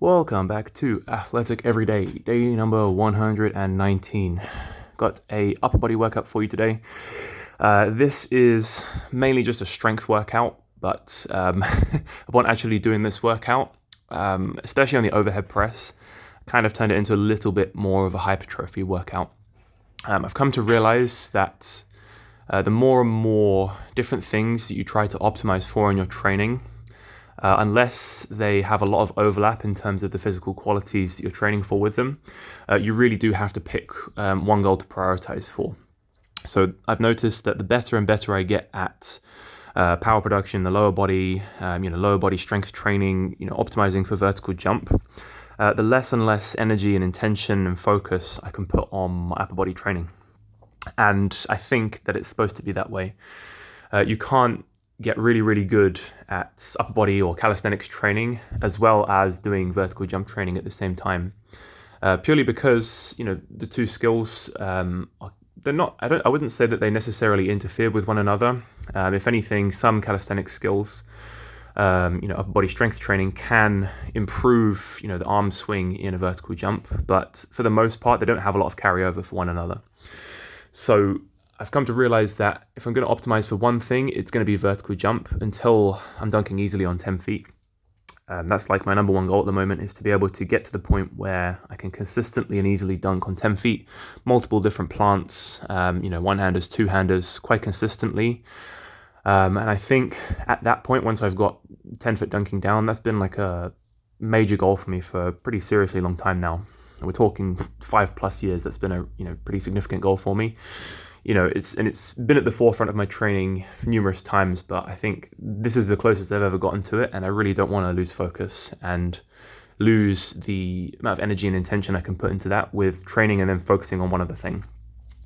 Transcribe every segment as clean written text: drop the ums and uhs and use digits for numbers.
Welcome back to Athletic Everyday, day number 119. Got a upper body workout for you today. This is mainly just a strength workout, but upon actually doing this workout, especially on the overhead press, kind of turned it into a little bit more of a hypertrophy workout. I've come to realize that the more and more different things that you try to optimize for in your training, unless they have a lot of overlap in terms of the physical qualities that you're training for with them, you really do have to pick one goal to prioritize for. So I've noticed that the better and better I get at power production, the lower body, lower body strength training, optimizing for vertical jump, the less and less energy and intention and focus I can put on my upper body training. And I think that it's supposed to be that way. You can't get really, really good at upper body or calisthenics training as well as doing vertical jump training at the same time. Purely because, the two skills, they're not, I wouldn't say that they necessarily interfere with one another. If anything, some calisthenics skills, upper body strength training can improve, the arm swing in a vertical jump, but for the most part, they don't have a lot of carryover for one another. So I've come to realize that if I'm going to optimize for one thing, it's going to be vertical jump until I'm dunking easily on 10 feet. That's like my number one goal at the moment, is to be able to get to the point where I can consistently and easily dunk on 10 feet, multiple different plants, one-handers, two-handers, quite consistently. And I think at that point, once I've got 10-foot dunking down, that's been like a major goal for me for a pretty seriously long time now. We're talking 5+ years. That's been a pretty significant goal for me. It's been at the forefront of my training numerous times, but I think this is the closest I've ever gotten to it, and I really don't want to lose focus and lose the amount of energy and intention I can put into that with training and then focusing on one other thing.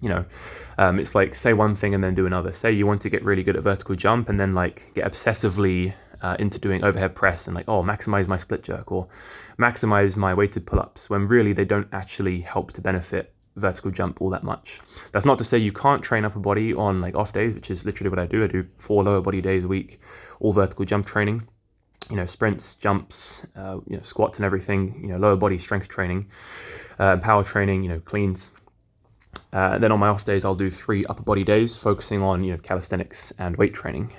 It's like say one thing and then do another. Say you want to get really good at vertical jump and then get obsessively into doing overhead press and maximize my split jerk or maximize my weighted pull-ups, when really they don't actually help to benefit vertical jump all that much. That's not to say you can't train upper body on off days, which is literally what I do. I do 4 lower body days a week, all vertical jump training, sprints, jumps, squats and everything, lower body strength training, power training, cleans. Then on my off days, I'll do 3 upper body days focusing on, calisthenics and weight training.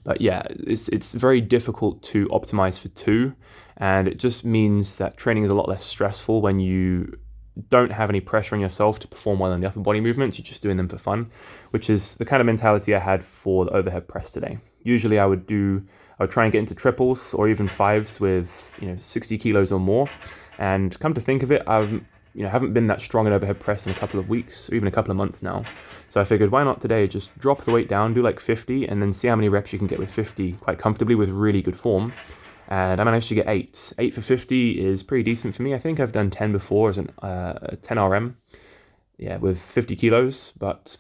But yeah, it's very difficult to optimize for 2, and it just means that training is a lot less stressful when you don't have any pressure on yourself to perform well in the upper body movements. You're just doing them for fun, which is the kind of mentality I had for the overhead press today. Usually I would try and get into triples or even 5s with 60 kilos or more, and come to think of it, I haven't been that strong in overhead press in a couple of weeks or even a couple of months now. So I figured, why not today just drop the weight down, do 50, and then see how many reps you can get with 50 quite comfortably with really good form. And I managed to get 8. 8 for 50 is pretty decent for me. I think I've done 10 before as a 10 RM, with 50 kilos. But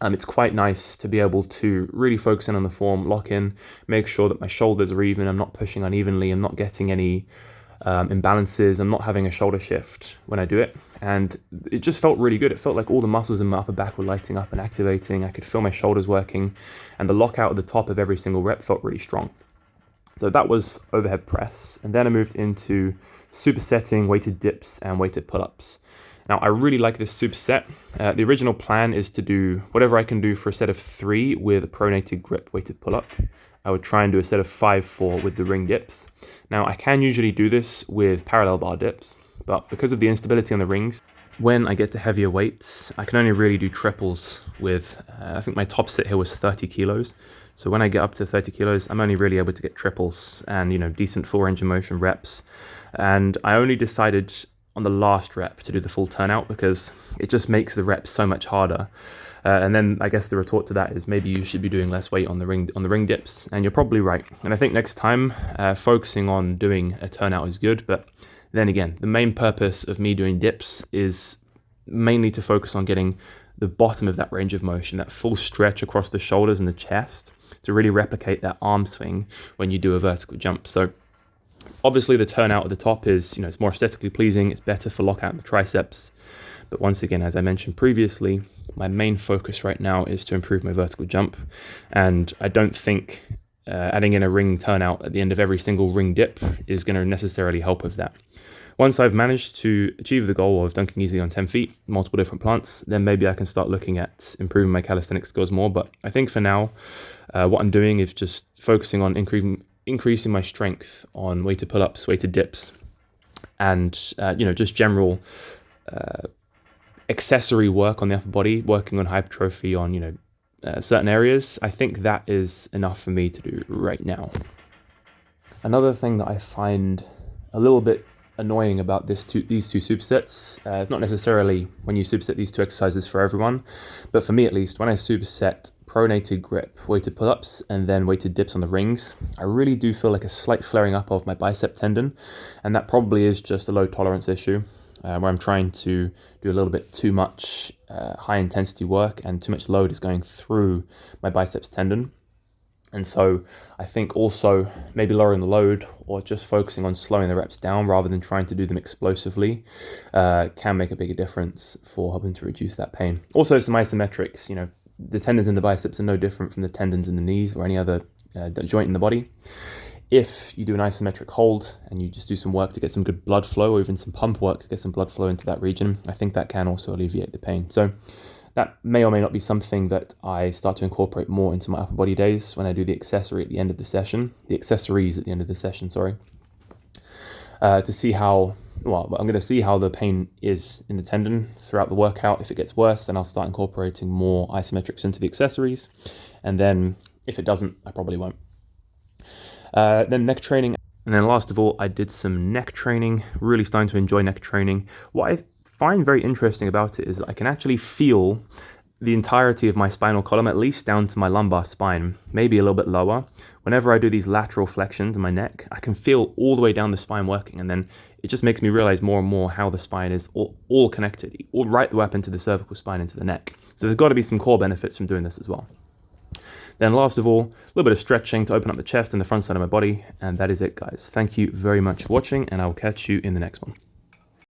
it's quite nice to be able to really focus in on the form, lock in, make sure that my shoulders are even, I'm not pushing unevenly, I'm not getting any imbalances, I'm not having a shoulder shift when I do it. And it just felt really good. It felt like all the muscles in my upper back were lighting up and activating. I could feel my shoulders working, and the lockout at the top of every single rep felt really strong. So that was overhead press. And then I moved into supersetting, weighted dips, and weighted pull-ups. Now, I really like this superset. The original plan is to do whatever I can do for a set of 3 with a pronated grip weighted pull-up. I would try and do a set of 5-4 with the ring dips. Now, I can usually do this with parallel bar dips, but because of the instability on the rings, when I get to heavier weights, I can only really do triples with, I think my top sit here was 30 kilos. So when I get up to 30 kilos, I'm only really able to get triples and, decent full range of motion reps. And I only decided on the last rep to do the full turnout because it just makes the reps so much harder. And then I guess the retort to that is maybe you should be doing less weight on the ring dips, and you're probably right. And I think next time focusing on doing a turnout is good, but then again, the main purpose of me doing dips is mainly to focus on getting the bottom of that range of motion, that full stretch across the shoulders and the chest, to really replicate that arm swing when you do a vertical jump. So obviously the turnout at the top is, it's more aesthetically pleasing, it's better for lockout in the triceps. But once again, as I mentioned previously, my main focus right now is to improve my vertical jump. And I don't think adding in a ring turnout at the end of every single ring dip is going to necessarily help with that. Once I've managed to achieve the goal of dunking easily on 10 feet, multiple different plants, then maybe I can start looking at improving my calisthenics skills more. But I think for now, what I'm doing is just focusing on increasing my strength on weighted pull-ups, weighted dips, and just general accessory work on the upper body, working on hypertrophy on certain areas. I think that is enough for me to do right now. Another thing that I find a little bit annoying about these two supersets, not necessarily when you superset these two exercises for everyone, but for me at least, when I superset pronated grip, weighted pull-ups, and then weighted dips on the rings, I really do feel like a slight flaring up of my bicep tendon, and that probably is just a low tolerance issue, where I'm trying to do a little bit too much high intensity work, and too much load is going through my biceps tendon. And so I think also maybe lowering the load or just focusing on slowing the reps down rather than trying to do them explosively can make a bigger difference for helping to reduce that pain. Also some isometrics, the tendons in the biceps are no different from the tendons in the knees or any other joint in the body. If you do an isometric hold and you just do some work to get some good blood flow, or even some pump work to get some blood flow into that region, I think that can also alleviate the pain. So that may or may not be something that I start to incorporate more into my upper body days when I do the accessories at the end of the session, to see how, I'm going to see how the pain is in the tendon throughout the workout. If it gets worse, then I'll start incorporating more isometrics into the accessories. And then if it doesn't, I probably won't. Then neck training. And then last of all, I did some neck training, really starting to enjoy neck training. What I find very interesting about it is that I can actually feel the entirety of my spinal column, at least down to my lumbar spine, maybe a little bit lower. Whenever I do these lateral flexions in my neck, I can feel all the way down the spine working, and then it just makes me realize more and more how the spine is all connected, all right the way up into the cervical spine, into the neck. So there's got to be some core benefits from doing this as well. Then last of all, a little bit of stretching to open up the chest and the front side of my body, and that is it, guys. Thank you very much for watching, and I will catch you in the next one.